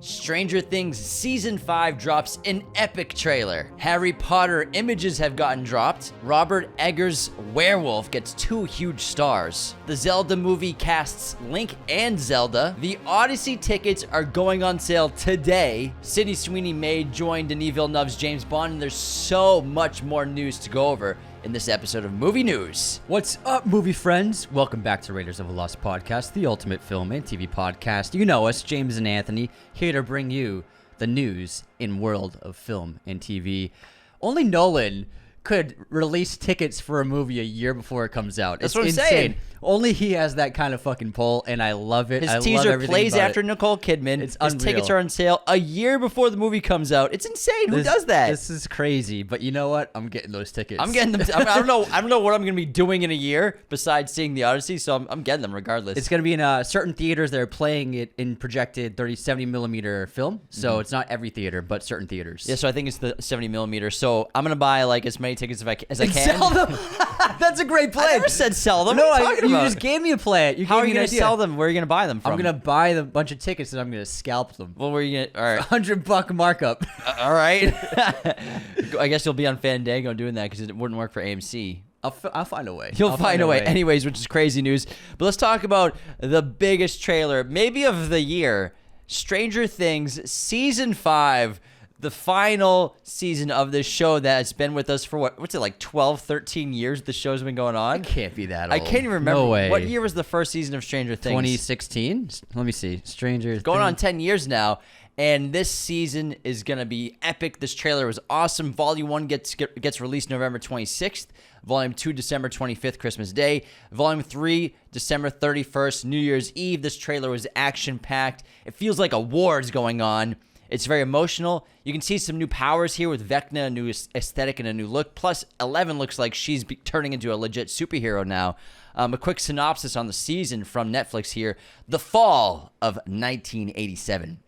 Stranger Things Season 5 drops an epic trailer. Harry Potter images have gotten dropped. Robert Eggers' Werwulf gets 2 huge stars. The Zelda movie casts Link and Zelda. The Odyssey tickets are going on sale today. Sydney Sweeney may join Denis Villeneuve's James Bond, and there's so much more news to go over in this episode of Movie News. What's up, movie friends? Welcome back to Raiders of a Lost podcast, the ultimate film and TV podcast. You know us, James and Anthony, here to bring you the news in world of film and TV. Only Nolan could release tickets for a movie a year before it comes out. That's it's what I'm insane. saying. Only he has that kind of fucking pull, and I love it. His teaser plays after Nicole Kidman. It's His unreal. tickets are on sale a year before the movie comes out. It's insane. Who does that? This is crazy, but you know what? I'm getting those tickets. I'm getting them. I don't know what I'm going to be doing in a year besides seeing the Odyssey, so I'm getting them regardless. It's going to be in certain theaters that are playing it in projected 70 millimeter film. So it's not every theater, but certain theaters. Yeah, so I think it's the 70 millimeter. So I'm going to buy like as many tickets as I can. Sell them. That's a great plan. I never said sell them. No, what are you talking you about? just gave me a plan. How are you going to sell them? Where are you going to buy them from? I'm going to buy a bunch of tickets and I'm going to scalp them. Well, where are you going to? All right. $100 markup. All right. I guess you'll be on Fandango doing that because it wouldn't work for AMC. I'll find a way. You'll find a way. Anyways, which is crazy news. But let's talk about the biggest trailer, maybe of the year. Stranger Things Season 5. The final season of this show that has been with us for what's it, like 12, 13 years the show's been going on? It can't be that old. I can't even remember. No way. What year was the first season of Stranger Things? 2016? Let me see. Going on 10 years now. And this season is going to be epic. This trailer was awesome. Volume 1 gets released November 26th. Volume 2, December 25th, Christmas Day. Volume 3, December 31st, New Year's Eve. This trailer was action-packed. It feels like a war is going on. It's very emotional. You can see some new powers here with Vecna, a new aesthetic and a new look. Plus, 11 looks like she's turning into a legit superhero now. A quick synopsis on the season from Netflix here. The fall of 1987.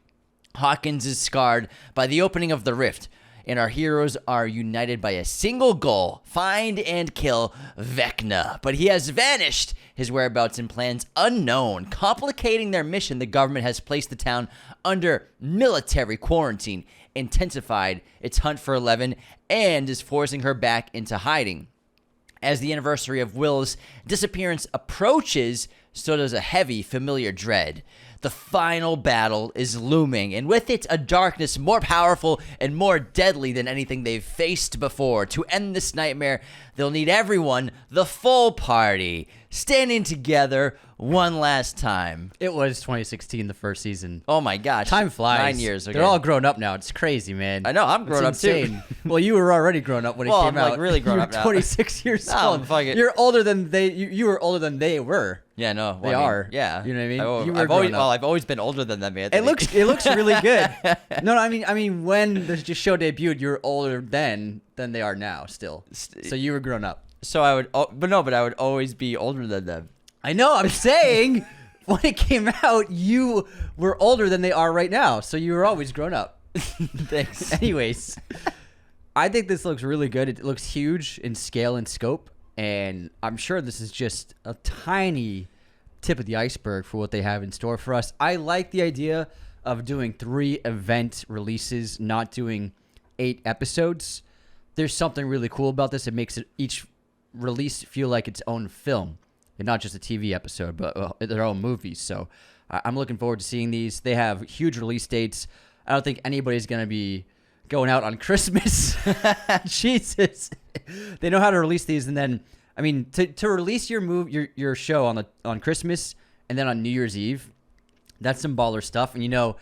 Hawkins is scarred by the opening of the rift, and our heroes are united by a single goal: find and kill Vecna. But he has vanished, his whereabouts and plans unknown. Complicating their mission, the government has placed the town under military quarantine, intensified its hunt for 11, and is forcing her back into hiding. As the anniversary of Will's disappearance approaches, so does a heavy, familiar dread. The final battle is looming, and with it, a darkness more powerful and more deadly than anything they've faced before. To end this nightmare, they'll need everyone, the full party, standing together one last time. It was 2016, the first season. Oh my gosh. Time flies. 9 years ago. They're all grown up now. It's crazy, man. I know. I'm grown up too. Well, you were already grown up when it came I'm out. like really grown you up were now. 26 years No, old. fuck it. You're older than they. You were older than they were. Yeah, no. They are. Yeah. You know what I mean? You were grown up. I've always been older than them, Anthony. It looks really good. No, I mean when the show debuted, you were older then than they are now. Still, so you were grown up. So I would, but I would always be older than them. I know. I'm saying when it came out, you were older than they are right now. So you were always grown up. Thanks. Anyways, I think this looks really good. It looks huge in scale and scope, and I'm sure this is just a tiny tip of the iceberg for what they have in store for us. I like the idea of doing 3 event releases, not doing 8 episodes. There's something really cool about this. It makes each release feel like its own film, and not just a TV episode, but their own movies. So I'm looking forward to seeing these. They have huge release dates. I don't think anybody's going to be going out on Christmas. Jesus. They know how to release these, and then I mean, to release your show on Christmas and then on New Year's Eve, that's some baller stuff. And you know,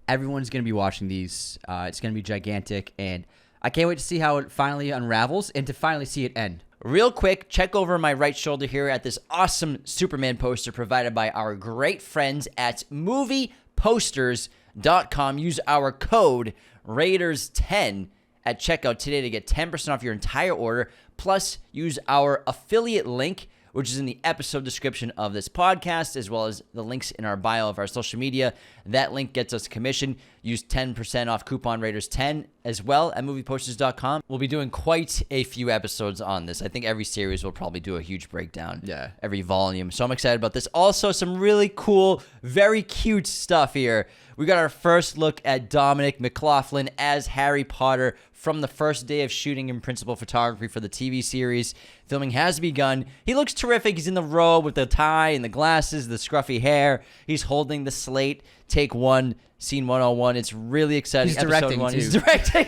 everyone's going to be watching these. It's going to be gigantic, and I can't wait to see how it finally unravels and to finally see it end. Real quick, check over my right shoulder here at this awesome Superman poster provided by our great friends at movieposters.com. Use our code Raiders10 at checkout today to get 10% off your entire order. Plus, use our affiliate link, which is in the episode description of this podcast, as well as the links in our bio of our social media. That link gets us commission. Use 10% off coupon Raiders10 as well at movieposters.com. We'll be doing quite a few episodes on this. I think every series will probably do a huge breakdown. Yeah. Every volume. So I'm excited about this. Also, some really cool, very cute stuff here. We got our first look at Dominic McLaughlin as Harry Potter from the first day of shooting in principal photography for the TV series. Filming has begun. He looks terrific. He's in the robe with the tie and the glasses, the scruffy hair. He's holding the slate. Take 1, scene 101. It's really exciting. He's directing, too. He's directing.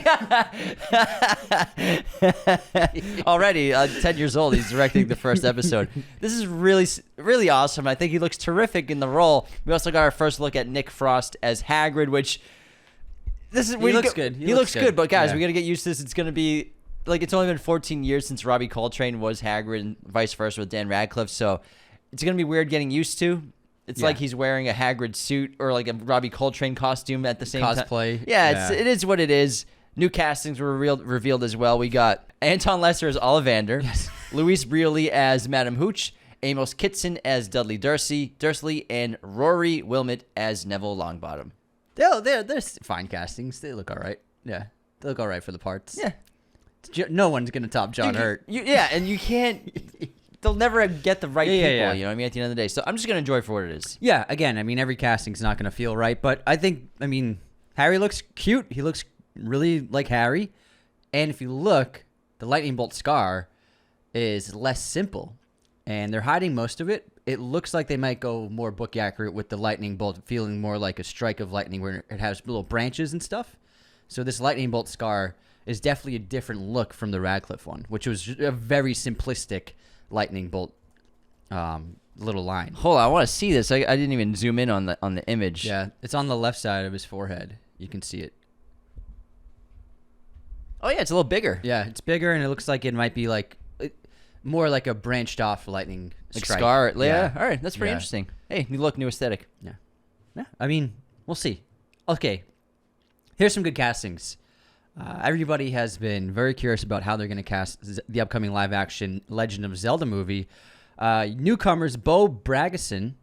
Already, 10 years old, he's directing the first episode. This is really, really awesome. I think he looks terrific in the role. We also got our first look at Nick Frost as Hagrid, which... He looks good. He looks good, but guys, we got to get used to this. It's going to be... Like, it's only been 14 years since Robbie Coltrane was Hagrid and vice versa with Dan Radcliffe, so it's going to be weird getting used to. It's like he's wearing a Hagrid suit or like a Robbie Coltrane costume at the same time. Cosplay. Yeah, it is what it is. New castings were revealed as well. We got Anton Lesser as Ollivander, Louise Brealey as Madam Hooch, Amos Kitson as Dudley Dursley, and Rory Wilmot as Neville Longbottom. They're fine castings. They look all right. Yeah, they look all right for the parts. Yeah. No one's going to top John Hurt. And you can't... They'll never get the right people, yeah. you know what I mean, at the end of the day. So I'm just going to enjoy it for what it is. Yeah, again, I mean, every casting's not going to feel right, but I think, Harry looks cute. He looks really like Harry. And if you look, the lightning bolt scar is less simple, and they're hiding most of it. It looks like they might go more book accurate with the lightning bolt feeling more like a strike of lightning where it has little branches and stuff. So this lightning bolt scar is definitely a different look from the Radcliffe one, which was a very simplistic lightning bolt little line. Hold on, I want to see this. I didn't even zoom in on the image. Yeah, it's on the left side of his forehead. You can see it. Oh yeah, it's a little bigger. Yeah, it's bigger, and it looks like it might be like more like a branched off lightning strike. Scar. Yeah. All right, that's pretty interesting. Hey, new look, new aesthetic. Yeah. I mean, we'll see. Okay, here's some good castings. Everybody has been very curious about how they're going to cast the upcoming live-action Legend of Zelda movie. Newcomers Bo Bragason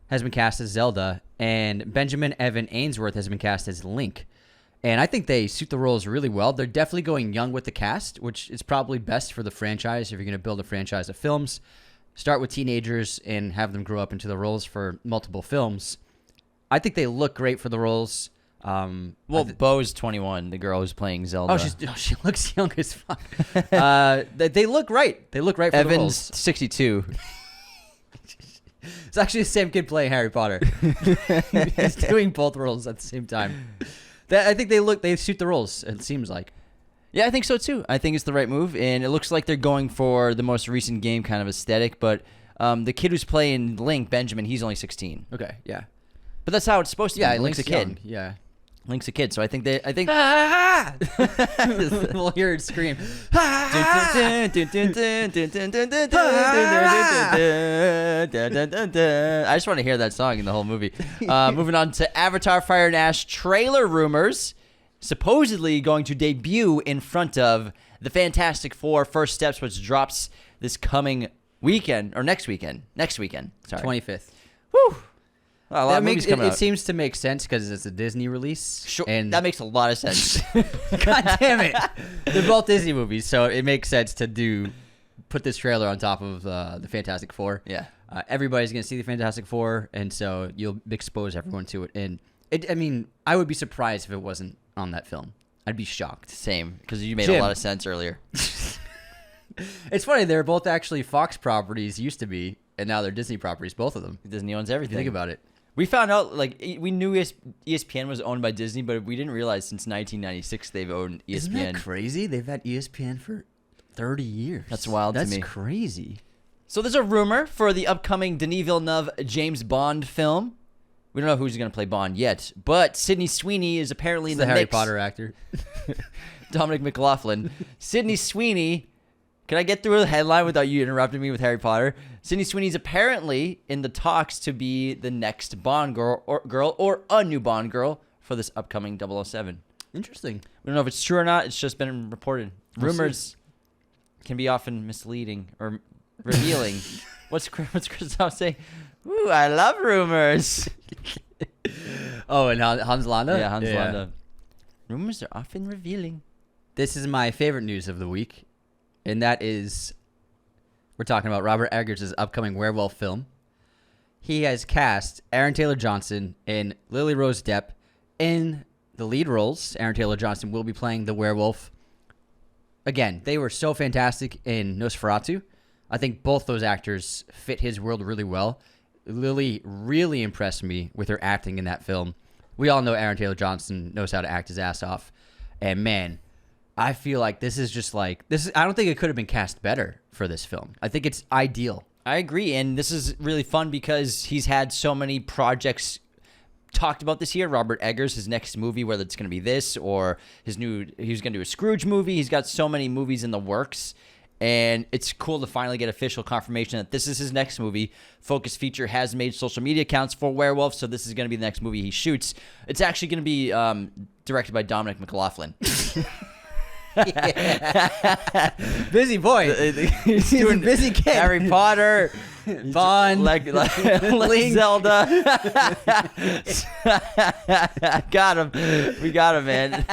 has been cast as Zelda, and Benjamin Evan Ainsworth has been cast as Link. And I think they suit the roles really well. They're definitely going young with the cast, which is probably best for the franchise if you're going to build a franchise of films. Start with teenagers and have them grow up into the roles for multiple films. I think they look great for the roles. Bo's 21, the girl who's playing Zelda. She looks young as fuck. They look right. They look right for the roles. Evan's 62. It's actually the same kid playing Harry Potter. He's doing both roles at the same time. I think they suit the roles, it seems like. Yeah, I think so too. I think it's the right move, and it looks like they're going for the most recent game kind of aesthetic, but the kid who's playing Link, Benjamin, he's only 16. Okay, yeah. But that's how it's supposed to be. Link's a kid. Young. Yeah. Link's a kid, so I think we'll hear it scream. I just want to hear that song in the whole movie. Moving on to Avatar Fire and Ash trailer rumors. Supposedly going to debut in front of the Fantastic Four First Steps, which drops this coming weekend, or next weekend. Sorry. 25th. Woo! A lot of movies coming out. It seems to make sense because it's a Disney release. Sure, and that makes a lot of sense. God damn it. They're both Disney movies, so it makes sense to put this trailer on top of the Fantastic Four. Yeah. Everybody's going to see the Fantastic Four, and so you'll expose everyone to it. And I would be surprised if it wasn't on that film. I'd be shocked. Same, because you made a lot of sense earlier. It's funny, they're both actually Fox properties, used to be, and now they're Disney properties, both of them. Disney owns everything. Think about it. We found out, we knew ESPN was owned by Disney, but we didn't realize since 1996 they've owned ESPN. Isn't that crazy? They've had ESPN for 30 years. That's wild to me. That's crazy. So there's a rumor for the upcoming Denis Villeneuve James Bond film. We don't know who's going to play Bond yet, but Sydney Sweeney is apparently in the Harry mix. Potter actor. Dominic McLaughlin. Sydney Sweeney. Can I get through the headline without you interrupting me with Harry Potter? Sydney Sweeney's apparently in the talks to be the next Bond girl or a new Bond girl for this upcoming 007. Interesting. We don't know if it's true or not. It's just been reported. Rumors can be often misleading or revealing. What's Christoph saying? Ooh, I love rumors. Oh, and Hans Landa? Yeah, Hans Landa. Rumors are often revealing. This is my favorite news of the week, and that is we're talking about Robert Eggers' upcoming Werewolf film. He has cast Aaron Taylor-Johnson and Lily Rose Depp in the lead roles. Aaron Taylor-Johnson will be playing the werewolf. Again, they were so fantastic in Nosferatu. I think both those actors fit his world really well. Lily really impressed me with her acting in that film. We all know Aaron Taylor-Johnson knows how to act his ass off. And man, I feel like this is just like this. I don't think it could have been cast better for this film. I think it's ideal. I agree, and this is really fun because he's had so many projects talked about this year. Robert Eggers, his next movie, whether it's going to be this or he was going to do a Scrooge movie. He's got so many movies in the works, and it's cool to finally get official confirmation that this is his next movie. Focus Feature has made social media accounts for Werewolf, so this is going to be the next movie he shoots. It's actually going to be directed by Dominic McLaughlin. Busy boy. He's doing a busy kid. Harry Potter, Bond, like Zelda. Got him. We got him, man.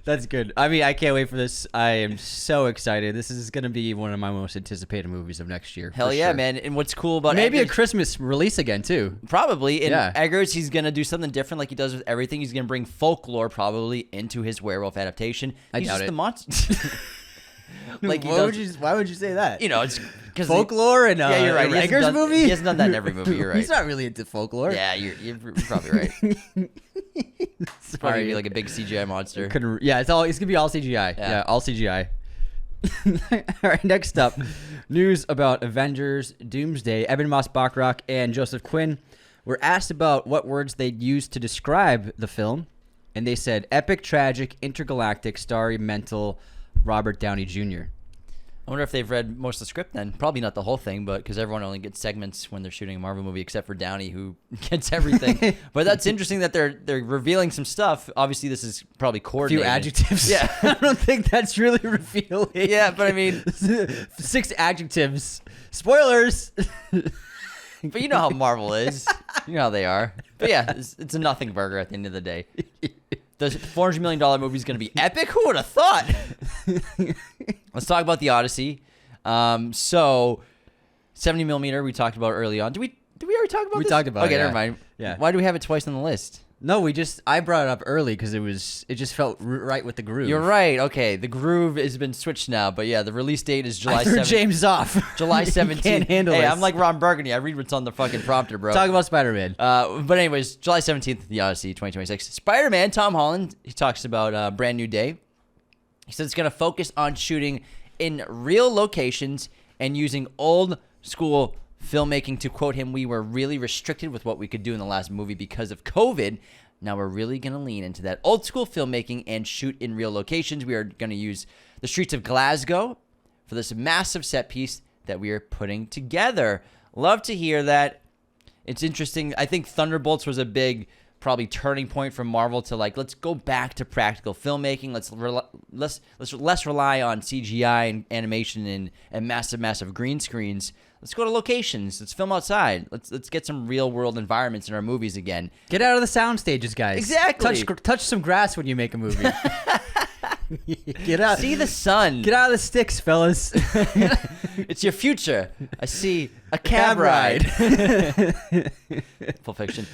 That's good. I mean, I can't wait for this. I am so excited. This is going to be one of my most anticipated movies of next year. Hell yeah, man. And what's cool about maybe Eggers, a Christmas release again, too. Probably. In Yeah. Eggers, he's going to do something different like he does with everything. He's going to bring folklore probably into his werewolf adaptation. I He's doubt just it. the monster. Like he why does, would you say that? you know, it's because Folklore and yeah, you're right. Eggers movie? He hasn't done that in every movie. You're right. He's not really into folklore. Yeah, you're probably right. It's probably gonna be like a big CGI monster. It's gonna be all CGI. Yeah, all CGI. All right, next up, news about Avengers Doomsday. Eben Moss-Bachrach and Joseph Quinn were asked about what words they'd use to describe the film, and they said epic, tragic, intergalactic, starry, mental, Robert Downey Jr. I wonder if they've read most of the script then. Probably not the whole thing, but because everyone only gets segments when they're shooting a Marvel movie, except for Downey, who gets everything. But that's interesting that they're revealing some stuff. Obviously, this is probably A coordinated. few adjectives. Yeah. I don't think that's really revealing. Yeah, but I mean, 6 adjectives. Spoilers. but you know how Marvel is. You know how they are. But yeah, it's a nothing burger at the end of the day. The $400 million movie is going to be epic? Who would have thought? Let's talk about the Odyssey. So, 70 millimeter we talked about early on. Did we already talk about this? We talked about it. Okay, Yeah. never mind. Yeah. Why do we have it twice on the list? No, I brought it up early because it just felt right with the groove. You're right. Okay, the groove has been switched now. But yeah, the release date is July I threw 17th. James off. July 17th. He can't handle hey, this. I'm like Ron Burgundy. I read what's on the fucking prompter, bro. Talk about Spider-Man. But anyways, July 17th, the Odyssey 2026. Spider-Man, Tom Holland, he talks about a brand new day. He says it's going to focus on shooting in real locations and using old school filmmaking. To quote him, we were really restricted with what we could do in the last movie because of COVID. Now we're really going to lean into that old school filmmaking and shoot in real locations. We are going to use the streets of Glasgow for this massive set piece that we are putting together. Love to hear that. It's interesting. I think Thunderbolts was a big probably turning point for Marvel to like, let's go back to practical filmmaking. Let's less rely on CGI and animation and massive green screens. Let's go to locations. Let's film outside. Let's get some real world environments in our movies again. Get out of the sound stages, guys. Exactly. Touch some grass when you make a movie. Get out. See the sun. Get out of the sticks, fellas. It's your future. I see a cab ride. Pulp Fiction.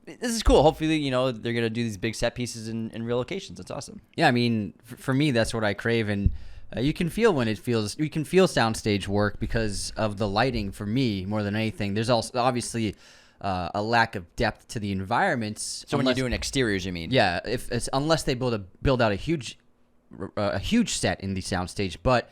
This is cool. Hopefully, they're gonna do these big set pieces in real locations. That's awesome. Yeah, I mean, for me, that's what I crave, and you can feel you can feel soundstage work because of the lighting. For me, more than anything, there's also obviously a lack of depth to the environments. So when you're doing exteriors, you mean? Yeah, unless they build out a huge set in the soundstage. But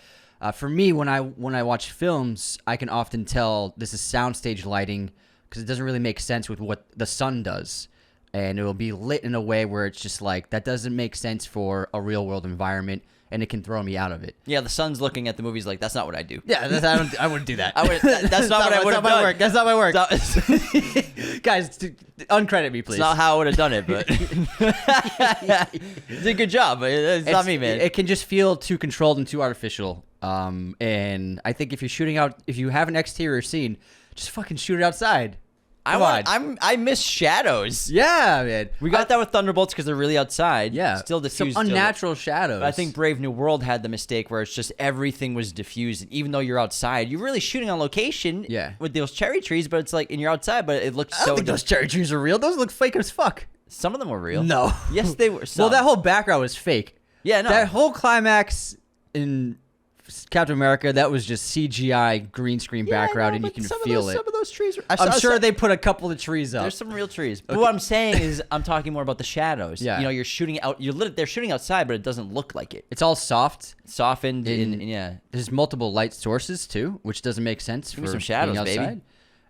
for me, when I watch films, I can often tell this is soundstage lighting because it doesn't really make sense with what the sun does, and it will be lit in a way where it's just like that doesn't make sense for a real world environment, and it can throw me out of it. Yeah, the sun's looking at the movies like that's not what I do. Yeah, I wouldn't do that. That's not what I would have done. That's not my work. It's Guys, uncredit me, please. not how I would have done it, but it's a good job. But it's not me, man. It can just feel too controlled and too artificial. And I think if you have an exterior scene, just fucking shoot it outside. I miss shadows. Yeah, man. We got that with Thunderbolts because they're really outside. Yeah. Still diffused. Some unnatural shadows. But I think Brave New World had the mistake where it's just everything was diffused. And even though you're outside, you're really shooting on location with those cherry trees, but it's like, and you're outside, but it looks I don't think those cherry trees are real. Those look fake as fuck. Some of them were real. No. Yes, they were. Some. Well, that whole background was fake. Yeah, no. That whole climax in Captain America, that was just CGI green screen background, and you can feel it. Some of those trees. I'm sure they put a couple of trees up. There's some real trees. But what I'm saying is, I'm talking more about the shadows. Yeah. You know, you're shooting out. They're shooting outside, but it doesn't look like it. It's all soft, Softened, and yeah. There's multiple light sources too, which doesn't make sense for some shadows, being outside. baby.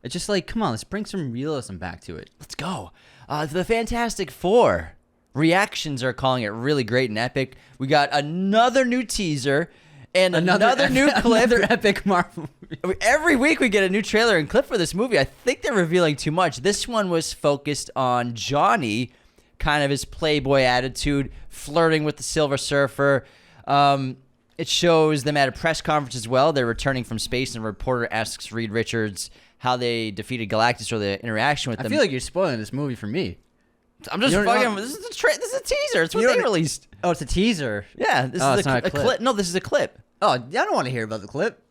It's just like, come on, let's bring some realism back to it. Let's go. The Fantastic Four. Reactions are calling it really great and epic. We got another new teaser and another new clip. Another epic Marvel movie. Every week we get a new trailer and clip for this movie. I think they're revealing too much. This one was focused on Johnny, kind of his playboy attitude, flirting with the Silver Surfer. It shows them at a press conference as well. They're returning from space, and a reporter asks Reed Richards how they defeated Galactus or the interaction with them. I feel like you're spoiling this movie for me. I'm just fucking. This is a teaser. It's what they released. Oh, it's a teaser. Yeah, this is not a clip. No, this is a clip. Oh, I don't want to hear about the clip.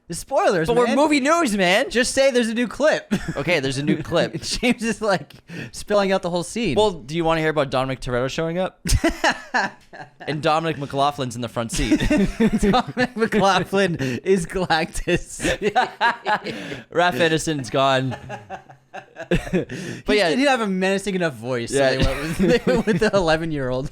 The spoilers, But man. we're movie news, man. Just say there's a new clip. Okay, there's a new clip. James is like spilling out the whole scene. Well, do you want to hear about Dominic Toretto showing up? And Dominic McLaughlin's in the front seat. Dominic McLaughlin is Galactus. Raph Edison's gone. But yeah, he'd have a menacing enough voice. Yeah. So they went with the 11-year-old.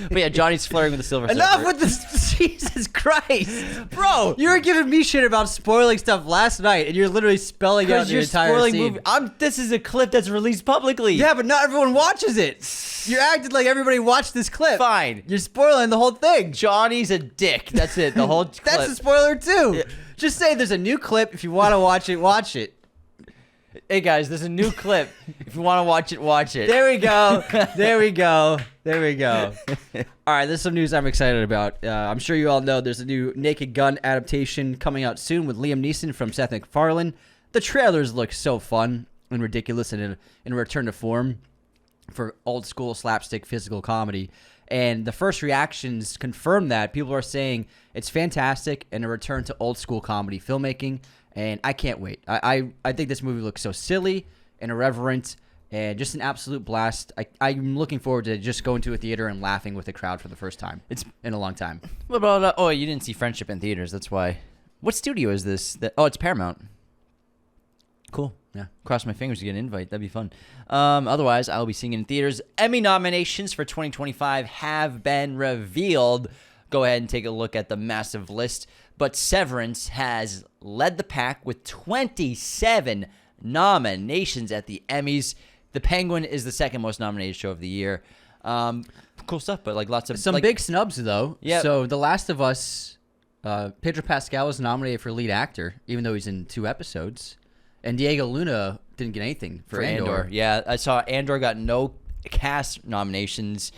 But yeah, Johnny's flirting with the Silver Surfer. Enough with this! Jesus Christ, Bro! You were giving me shit about spoiling stuff last night, and you're literally spelling out the entire scene. This is a clip that's released publicly. Yeah, but not everyone watches it. You're acting like everybody watched this clip. Fine. You're spoiling the whole thing. Johnny's a dick. That's it. The whole clip. That's a spoiler too. Yeah. Just say there's a new clip. If you want to watch it, watch it. Hey guys, there's a new clip. If you want to watch it, watch it. There we go. There we go. There we go. All right, there's some news I'm excited about. I'm sure you all know there's a new Naked Gun adaptation coming out soon with Liam Neeson from Seth MacFarlane. The trailers look so fun and ridiculous and in a return to form for old school slapstick physical comedy. And the first reactions confirm that. People are saying it's fantastic and a return to old school comedy filmmaking. And I can't wait. I think this movie looks so silly and irreverent and just an absolute blast. I'm looking forward to just going to a theater and laughing with the crowd for the first time. It's in a long time. What about, oh, you didn't see Friendship in theaters. That's why. What studio is this? Oh, it's Paramount. Cool. Yeah. Cross my fingers to get an invite. That'd be fun. Otherwise, I'll be seeing it in theaters. Emmy nominations for 2025 have been revealed. Go ahead and take a look at the massive list. But Severance has led the pack with 27 nominations at the Emmys. The Penguin is the second most nominated show of the year. Cool stuff, but like lots of... Some big snubs, though. Yeah. So The Last of Us, Pedro Pascal was nominated for lead actor, even though he's in 2 episodes. And Diego Luna didn't get anything for Andor. Yeah, I saw Andor got no cast nominations.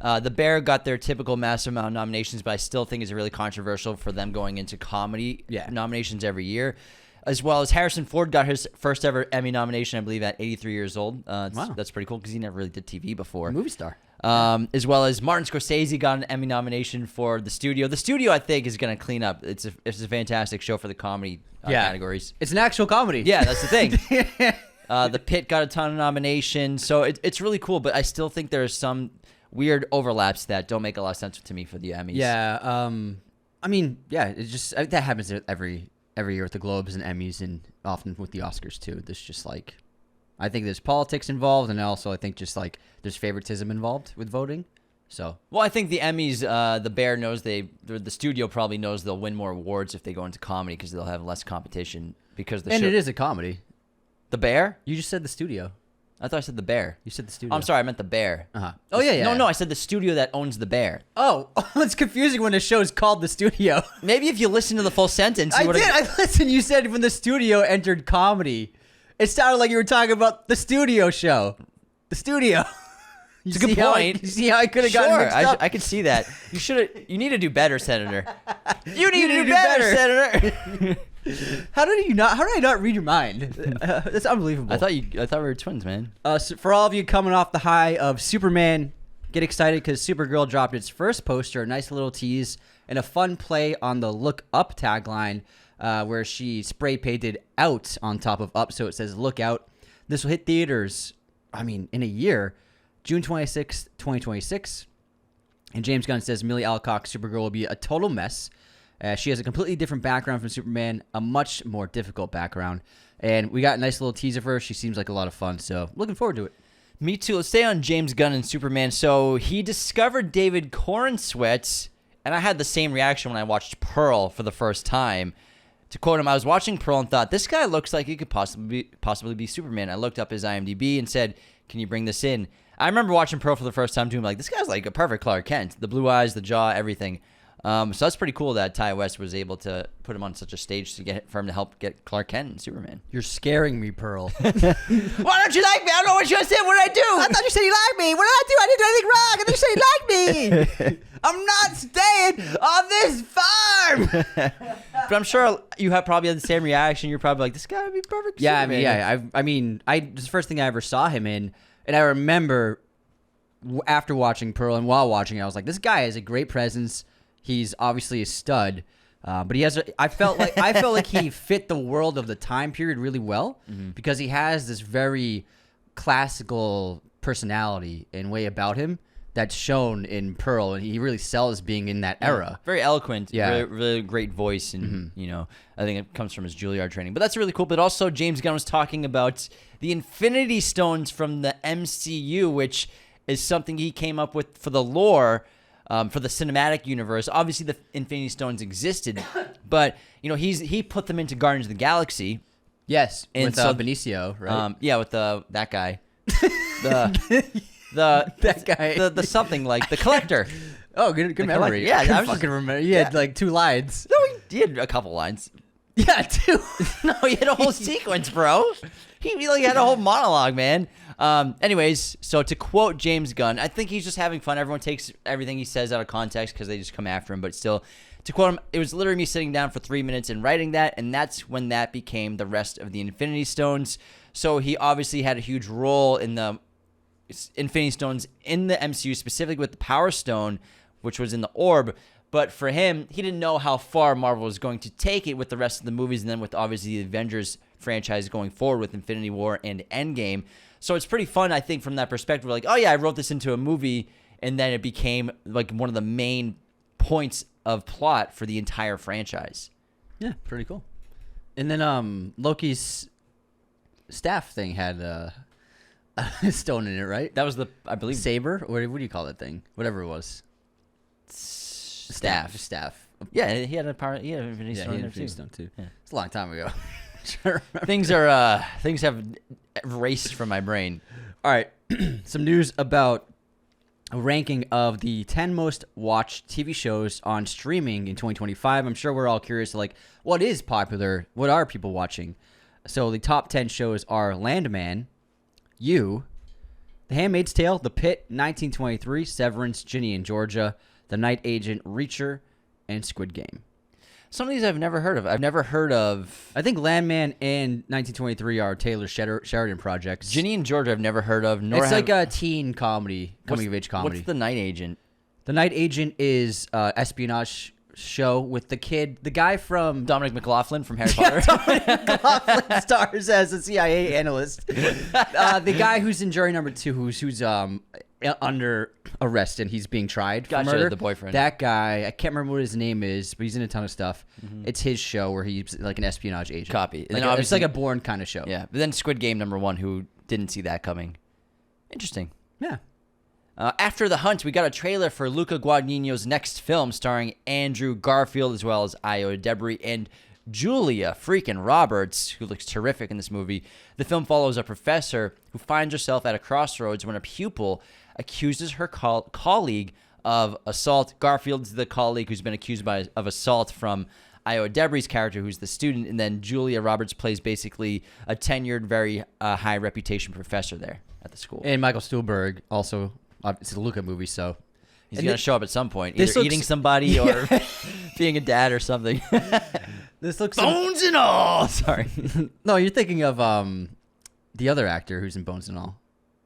The Bear got their typical massive amount of nominations, but I still think it's really controversial for them going into comedy nominations every year. As well as Harrison Ford got his first ever Emmy nomination, I believe, at 83 years old. Wow. That's pretty cool because he never really did TV before. A movie star. As well as Martin Scorsese got an Emmy nomination for The Studio. The Studio, I think, is going to clean up. It's a fantastic show for the comedy categories. It's an actual comedy. Yeah, that's the thing. The Pit got a ton of nominations, so it's really cool. But I still think there's some weird overlaps that don't make a lot of sense to me for the Emmys. Yeah. I mean, yeah. It's just that happens every year with the Globes and Emmys, and often with the Oscars too. There's just like, I think there's politics involved, and also I think just like there's favoritism involved with voting. So, well, I think the Emmys, the Bear knows the studio probably knows they'll win more awards if they go into comedy because they'll have less competition because it is a comedy. The Bear? You just said the studio. I thought I said the Bear. You said the studio. Oh, I'm sorry, I meant the Bear. Uh-huh. Oh yeah. No, I said the studio that owns the Bear. Oh, it's confusing when the show's called The Studio. Maybe if you listen to the full sentence, you would've... I listened. You said when the studio entered comedy, it sounded like you were talking about the studio show. The studio. It's a good point. You see how I could have gotten mixed up? I could see that. You need to do better, Senator. You need to do better, Senator. How did I not read your mind? That's unbelievable. I thought we were twins, man. So for all of you coming off the high of Superman, get excited because Supergirl dropped its first poster, a nice little tease, and a fun play on the "Look Up" tagline, where she spray painted "out" on top of "up," so it says "Look Out." This will hit theaters, in a year, June 26th, 2026. And James Gunn says Millie Alcock's Supergirl will be a total mess. She has a completely different background from Superman, a much more difficult background. And we got a nice little teaser for her. She seems like a lot of fun, so looking forward to it. Me too. Let's stay on James Gunn and Superman. So he discovered David Cornsweet, and I had the same reaction when I watched Pearl for the first time. To quote him, I was watching Pearl and thought, this guy looks like he could possibly be Superman. I looked up his IMDb and said, can you bring this in? I remember watching Pearl for the first time too. I'm like, this guy's like a perfect Clark Kent. The blue eyes, the jaw, everything. So that's pretty cool that Ty West was able to put him on such a stage for him to help get Clark Kent and Superman. You're scaring me, Pearl. Why don't you like me? I don't know what you said. What did I do? I thought you said you liked me. What did I do? I didn't do anything wrong. I thought you said you liked me. I'm not staying on this farm. But I'm sure you have probably had the same reaction. You're probably like, this guy would be perfect. Yeah, Superman. this is the first thing I ever saw him in, and I remember after watching Pearl and while watching it, I was like, this guy has a great presence. He's obviously a stud, but he has. I felt like he fit the world of the time period really well because he has this very classical personality and way about him that's shown in Pearl, and he really sells being in that era. Very eloquent. Yeah, really, really great voice, and I think it comes from his Juilliard training. But that's really cool. But also, James Gunn was talking about the Infinity Stones from the MCU, which is something he came up with for the lore. For the cinematic universe. Obviously, the Infinity Stones existed, but he put them into Guardians of the Galaxy. Yes, and with so, Benicio, right? Yeah, with that guy, that guy, the something like the Collector. Oh, good memory. Yeah, I fucking remember. He had like 2 lines. No, he had a couple lines. Yeah, 2. No, he had a whole sequence, bro. He really had a whole monologue, man. Anyways, so to quote James Gunn, I think he's just having fun. Everyone takes everything he says out of context because they just come after him. But still, to quote him, it was literally me sitting down for 3 minutes and writing that, and that's when that became the rest of the Infinity Stones. So he obviously had a huge role in the Infinity Stones in the MCU, specifically with the Power Stone, which was in the orb. But for him, he didn't know how far Marvel was going to take it with the rest of the movies, and then with obviously the Avengers franchise going forward with Infinity War and Endgame. So it's pretty fun, I think, from that perspective. We're like, oh yeah, I wrote this into a movie, and then it became like one of the main points of plot for the entire franchise. Yeah, pretty cool. And then Loki's staff thing had a stone in it, right? That was I believe, saber, or what do you call that thing? Whatever it was. Staff. Yeah, he had a power. He had an Infinity Stone. He had an Infinity Stone too. Yeah. It's a long time ago. Things have erased from my brain. All right, some news about a ranking of the 10 most watched TV shows on streaming in 2025. I'm sure we're all curious, like, what is popular? What are people watching? So the top 10 shows are Landman, You, The Handmaid's Tale, The Pit, 1923, Severance, Ginny and Georgia, The Night Agent, Reacher, and Squid Game. Some of these I've never heard of. I think Landman and 1923 are Taylor Sheridan projects. Ginny and Georgia I've never heard of. It's like a teen comedy, coming-of-age comedy. What's The Night Agent? The Night Agent is an espionage show with the guy from... Dominic McLaughlin from Harry Potter. Dominic McLaughlin stars as a CIA analyst. The guy who's in jury number 2, who's under arrest and he's being tried for murder. The boyfriend. That guy, I can't remember what his name is, but he's in a ton of stuff. Mm-hmm. It's his show where he's like an espionage agent. Copy. It's like a Bourne kind of show. Yeah, but then Squid Game number 1, who didn't see that coming. Interesting. Yeah. After The Hunt, we got a trailer for Luca Guadagnino's next film starring Andrew Garfield as well as Io Debris and Julia freaking Roberts, who looks terrific in this movie. The film follows a professor who finds herself at a crossroads when a pupil accuses her colleague of assault. Garfield's the colleague who's been accused of assault from Io Debris' character, who's the student, and then Julia Roberts plays basically a tenured, very high reputation professor there at the school. And Michael Stuhlbarg also, it's a Luca movie, so... He's going to show up at some point, either eating somebody or being a dad or something. This looks Bones and all. Sorry. No, you're thinking of the other actor who's in Bones and All.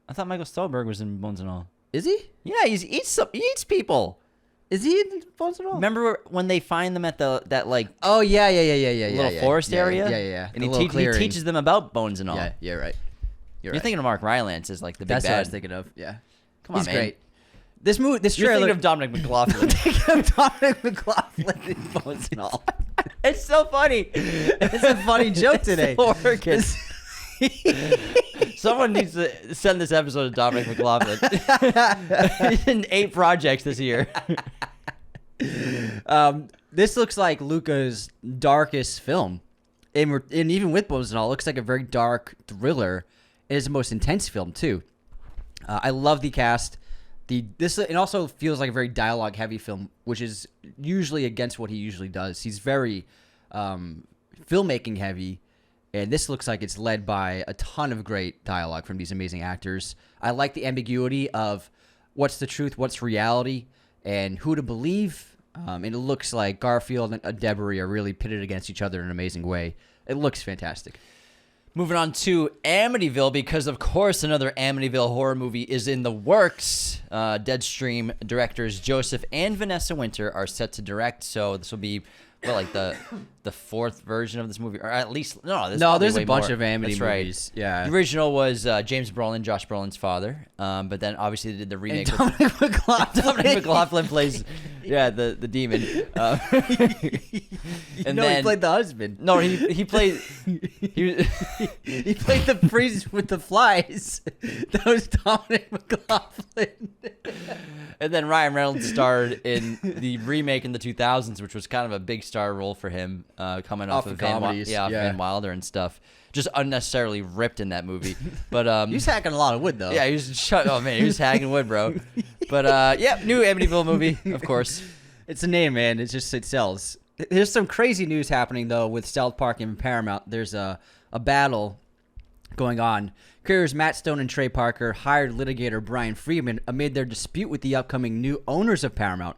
I thought Michael Stolberg was in Bones and All. Is he? Yeah, he eats people. Is he in Bones and All? Remember when they find them at that like Oh yeah, little forest area? Yeah. And he teaches them about Bones and All. Yeah, right. You're thinking of Mark Rylance as like the big That's bad. what I was thinking of. Yeah. Come on, He's man. great. This You're trailer. thinking of Dominic McLaughlin. thinking of Dominic McLaughlin in Bones and All. It's so funny. It's a funny joke today. It's working. Someone needs to send this episode to Dominic McLaughlin. He's in 8 projects this year. This looks like Luca's darkest film, and even with Bones and All, it looks like a very dark thriller. It is the most intense film too. I love the cast. It also feels like a very dialogue heavy film, which is usually against what he usually does. He's very filmmaking heavy, and this looks like it's led by a ton of great dialogue from these amazing actors. I like the ambiguity of what's the truth, what's reality, and who to believe. And it looks like Garfield and Debris are really pitted against each other in an amazing way. It looks fantastic. Moving on to Amityville, because of course another Amityville horror movie is in the works. Deadstream directors Joseph and Vanessa Winter are set to direct, so this will be like the 4th version of this movie, or at least there's a bunch of Amity That's right. movies. Yeah, the original was James Brolin, Josh Brolin's father, but then obviously they did the remake. And Dominic McLaughlin. Dominic McLaughlin plays the demon. And then he played the husband. No, he played he played the priest with the flies. That was Dominic McLaughlin. And then Ryan Reynolds starred in the remake in the 2000s, which was kind of a big star role for him, coming off of comedies. Van Wilder and stuff. Just unnecessarily ripped in that movie. But he was hacking a lot of wood though. Yeah, he was hacking wood, bro. But new Amityville movie, of course. It's a name, man. It sells. There's some crazy news happening though with South Park and Paramount. There's a battle going on. Creators Matt Stone and Trey Parker hired litigator Brian Friedman amid their dispute with the upcoming new owners of Paramount.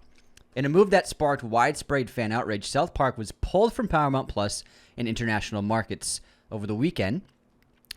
In a move that sparked widespread fan outrage, South Park was pulled from Paramount Plus in international markets over the weekend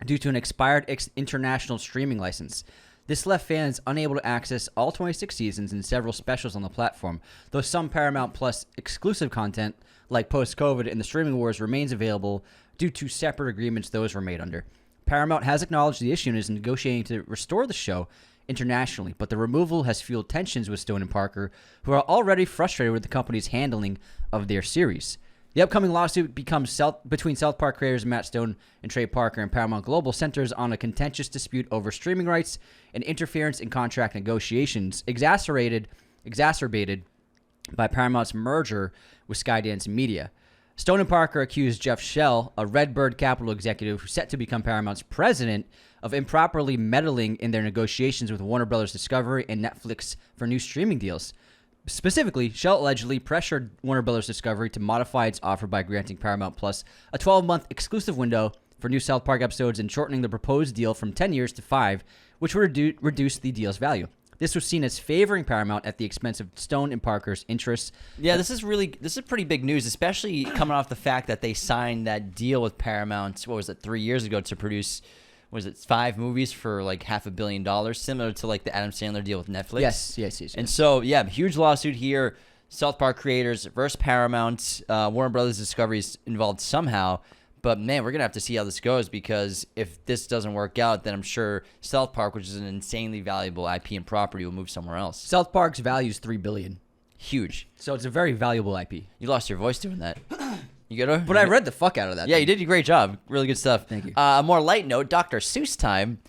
due to an expired international streaming license. This left fans unable to access all 26 seasons and several specials on the platform, though some Paramount Plus exclusive content, like Post-COVID and the Streaming Wars, remains available due to separate agreements those were made under. Paramount has acknowledged the issue and is negotiating to restore the show internationally, but the removal has fueled tensions with Stone and Parker, who are already frustrated with the company's handling of their series. The upcoming lawsuit between South Park creators Matt Stone and Trey Parker and Paramount Global centers on a contentious dispute over streaming rights and interference in contract negotiations, exacerbated by Paramount's merger with Skydance Media. Stone and Parker accused Jeff Shell, a Redbird Capital executive who's set to become Paramount's president, of improperly meddling in their negotiations with Warner Bros. Discovery and Netflix for new streaming deals. Specifically, Shell allegedly pressured Warner Bros. Discovery to modify its offer by granting Paramount Plus a 12-month exclusive window for new South Park episodes and shortening the proposed deal from 10 years to 5, which would reduce the deal's value. This was seen as favoring Paramount at the expense of Stone and Parker's interests. Yeah, this is pretty big news, especially coming off the fact that they signed that deal with Paramount, 3 years ago to produce, 5 movies for like $500 million, similar to like the Adam Sandler deal with Netflix. Yes. And so, yeah, huge lawsuit here. South Park creators versus Paramount. Warner Brothers Discovery is involved somehow. But, man, we're going to have to see how this goes, because if this doesn't work out, then I'm sure South Park, which is an insanely valuable IP and property, will move somewhere else. South Park's value is $3 billion. Huge. So it's a very valuable IP. You lost your voice doing that. You get her? But I read the fuck out of that. Yeah, you did a great job. Really good stuff. Thank you. A more light note, Dr. Seuss time.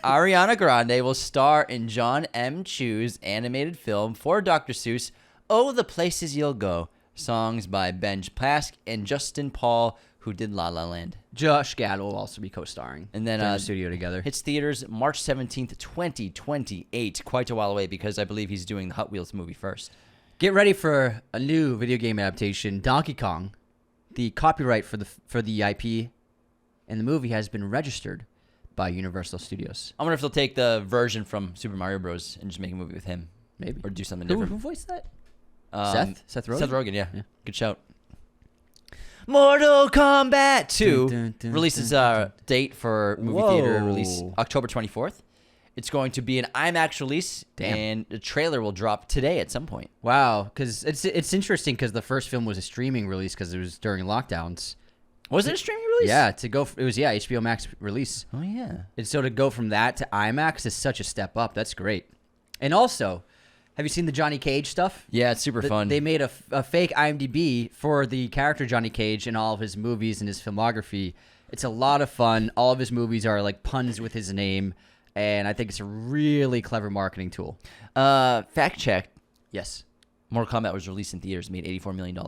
Ariana Grande will star in John M. Chu's animated film for Dr. Seuss, Oh, the Places You'll Go. Songs by Benj Pask and Justin Paul, who did La La Land. Josh Gad will also be co-starring. And then in the studio together. Hits theaters March 17th, 2028. Quite a while away, because I believe he's doing the Hot Wheels movie first. Get ready for a new video game adaptation, Donkey Kong. The copyright for the IP and the movie has been registered by Universal Studios. I wonder if they'll take the version from Super Mario Bros. And just make a movie with him. Maybe. Or do something Who different. voiced that? Seth? Seth Rogen? Seth Rogen, yeah. Good shout. Mortal Kombat 2 Dun, dun, dun, releases dun, date for movie theater release Whoa. October 24th. It's going to be an IMAX release, Damn. and the trailer will drop today at some point. Wow, because it's interesting because the first film was a streaming release because it was during lockdowns. Was it a streaming release? Yeah, it was HBO Max release. Oh, yeah. And so to go from that to IMAX is such a step up. That's great. And also, have you seen the Johnny Cage stuff? Yeah, it's super fun. They made a fake IMDb for the character Johnny Cage in all of his movies and his filmography. It's a lot of fun. All of his movies are like puns with his name, and I think it's a really clever marketing tool. Fact check. Yes. Mortal Kombat was released in theaters, made $84 million.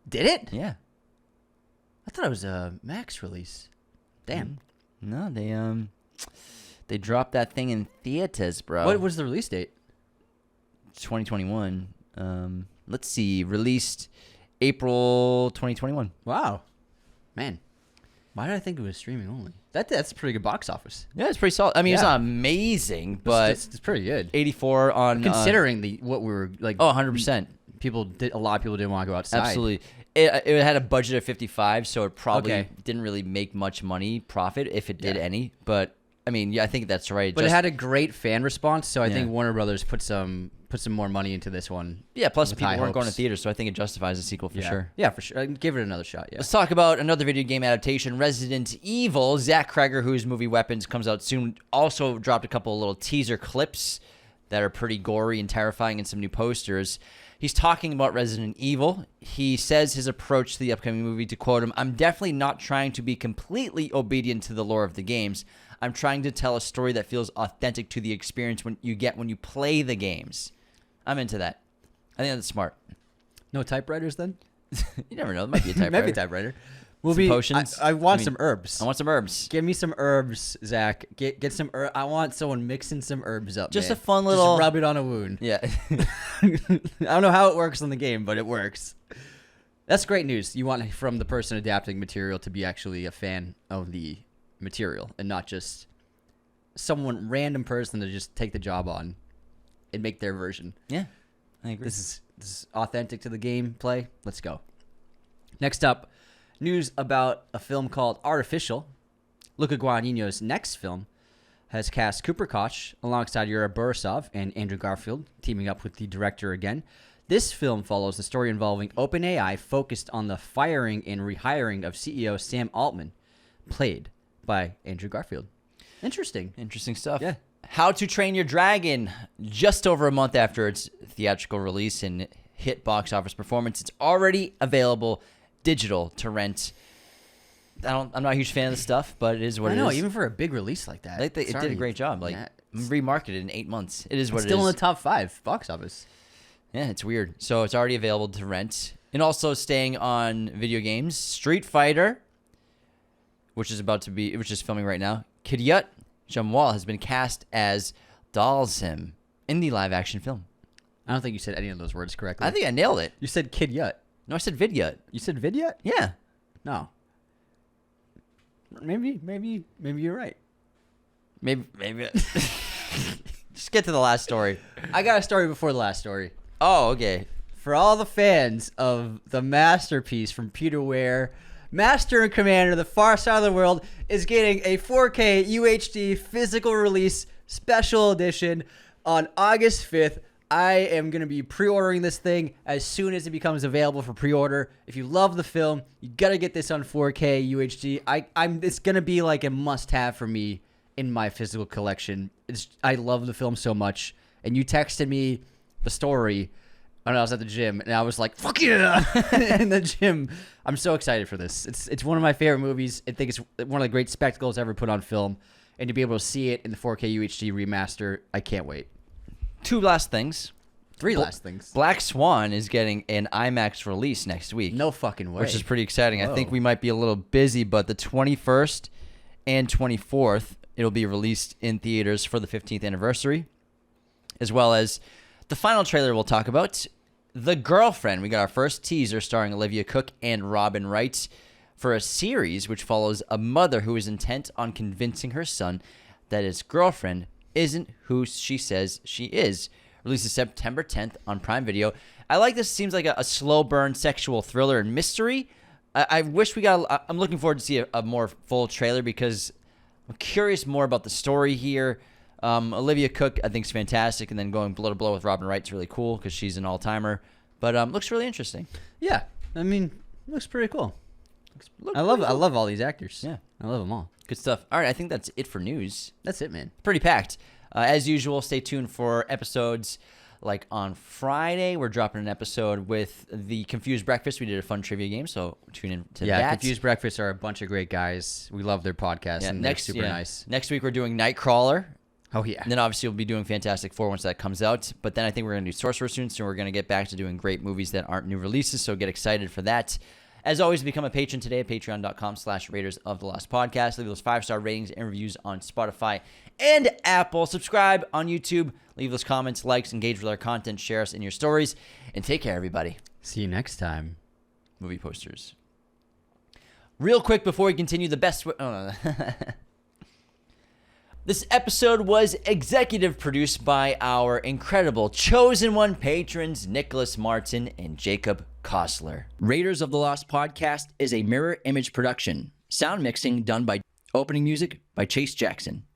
Did it? Yeah. I thought it was a Max release. Damn. No, they dropped that thing in theaters, bro. What was the release date? 2021. Let's see. Released April 2021. Wow. Man. Why did I think it was streaming only? That's a pretty good box office. Yeah, it's pretty solid. I mean, it's Yeah. not amazing, but it's pretty good. 84 on Considering what we were like. Oh, 100%. A lot of people didn't want to go outside. Absolutely. It had a budget of 55, so it probably Okay. didn't really make much money profit, if it did Yeah. any. But I mean, yeah, I think that's right. But it had a great fan response, so I Yeah. think Warner Brothers put some more money into this one. yeah. Plus, with people high weren't going to hopes. theaters, so I think it justifies a sequel for sure. Yeah, for sure. Give it another shot. Yeah. Let's talk about another video game adaptation, Resident Evil. Zach Kreger, whose movie Weapons comes out soon, also dropped a couple of little teaser clips that are pretty gory and terrifying and some new posters. He's talking about Resident Evil. He says his approach to the upcoming movie, to quote him, "I'm definitely not trying to be completely obedient to the lore of the games. I'm trying to tell a story that feels authentic to the experience when you play the games." I'm into that. I think that's smart. No typewriters then? You never know. There might be a typewriter. Might be a typewriter. Movie potions. I want I mean, some herbs. I want some herbs. Give me some herbs, Zach. Get some herbs. I want someone mixing some herbs up. Just man. a fun little- Just rub it on a wound. Yeah. I don't know how it works in the game, but it works. That's great news. You want from the person adapting material to be actually a fan of the material and not just someone random person to just take the job on and make their version. Yeah. I agree. This is authentic to the gameplay. Let's go. Next up, news about a film called Artificial. Luca Guadagnino's next film has cast Cooper Koch alongside Yura Borisov and Andrew Garfield, teaming up with the director again. This film follows the story involving OpenAI, focused on the firing and rehiring of CEO Sam Altman, played by Andrew Garfield. Interesting. Interesting stuff. Yeah. How to Train Your Dragon, just over a month after its theatrical release and hit box office performance, it's already available digital to rent. I'm not a huge fan of the stuff, but it is what I it know, is. even for a big release like that. It did a great job. Like, yeah, remarketed in 8 months. It is what it's it still is. in the top 5 box office. Yeah, it's weird. So it's already available to rent. And also staying on video games, Street Fighter, which is filming right now. Kiryat Jamwal has been cast as Dalsim in the live action film. I don't think you said any of those words correctly. I think I nailed it. You said Kid Yut. No, I said Vidyut. You said Vidyut? Yeah. No. Maybe you're right. Maybe. Just get to the last story. I got a story before the last story. Oh, okay. For all the fans of the masterpiece from Peter Ware, Master and Commander: The Far Side of the World is getting a 4K UHD physical release special edition on August 5th. I am going to be pre-ordering this thing as soon as it becomes available for pre-order. If you love the film, you got to get this on 4K UHD. It's going to be like a must-have for me in my physical collection. I love the film so much. And you texted me the story when I was at the gym, and I was like, fuck yeah, in the gym. I'm so excited for this. It's one of my favorite movies. I think it's one of the great spectacles ever put on film. And to be able to see it in the 4K UHD remaster, I can't wait. 2 last things. 3 last things. Black Swan is getting an IMAX release next week. No fucking way. Which is pretty exciting. Whoa. I think we might be a little busy, but the 21st and 24th, it'll be released in theaters for the 15th anniversary, as well as the final trailer we'll talk about, The Girlfriend. We got our first teaser starring Olivia Cook and Robin Wright for a series which follows a mother who is intent on convincing her son that his girlfriend isn't who she says she is. Releases September 10th on Prime Video. I like this. Seems like a slow burn sexual thriller and mystery. I wish we got. I'm looking forward to see a more full trailer because I'm curious more about the story here. Olivia Cook, I think, is fantastic, and then going blow to blow with Robin Wright's really cool because she's an all-timer. But looks really interesting. Yeah, I mean, looks pretty cool. I Cool. love all these actors. Yeah, I love them all. good stuff. All right, I think that's it for news. That's it, man. Pretty packed. As usual, stay tuned for episodes. Like on Friday, we're dropping an episode with the Confused Breakfast. We did a fun trivia game, so tune in to that. Confused Breakfast are a bunch of great guys. We love their podcast, and they're super nice. Next week, we're doing Nightcrawler. Oh, yeah. And then obviously we'll be doing Fantastic Four once that comes out. But then I think we're going to do Sorcerer soon, so we're going to get back to doing great movies that aren't new releases, so get excited for that. As always, become a patron today at patreon.com/Raiders of the Lost Podcast. Leave those 5-star ratings and reviews on Spotify and Apple. Subscribe on YouTube. Leave those comments, likes, engage with our content, share us in your stories. And take care, everybody. See you next time. Movie posters. Real quick before we continue, the best way... Oh, no. This episode was executive produced by our incredible Chosen One patrons, Nicholas Martin and Jacob Kossler. Raiders of the Lost Podcast is a mirror image production. Sound mixing done by opening music by Chase Jackson.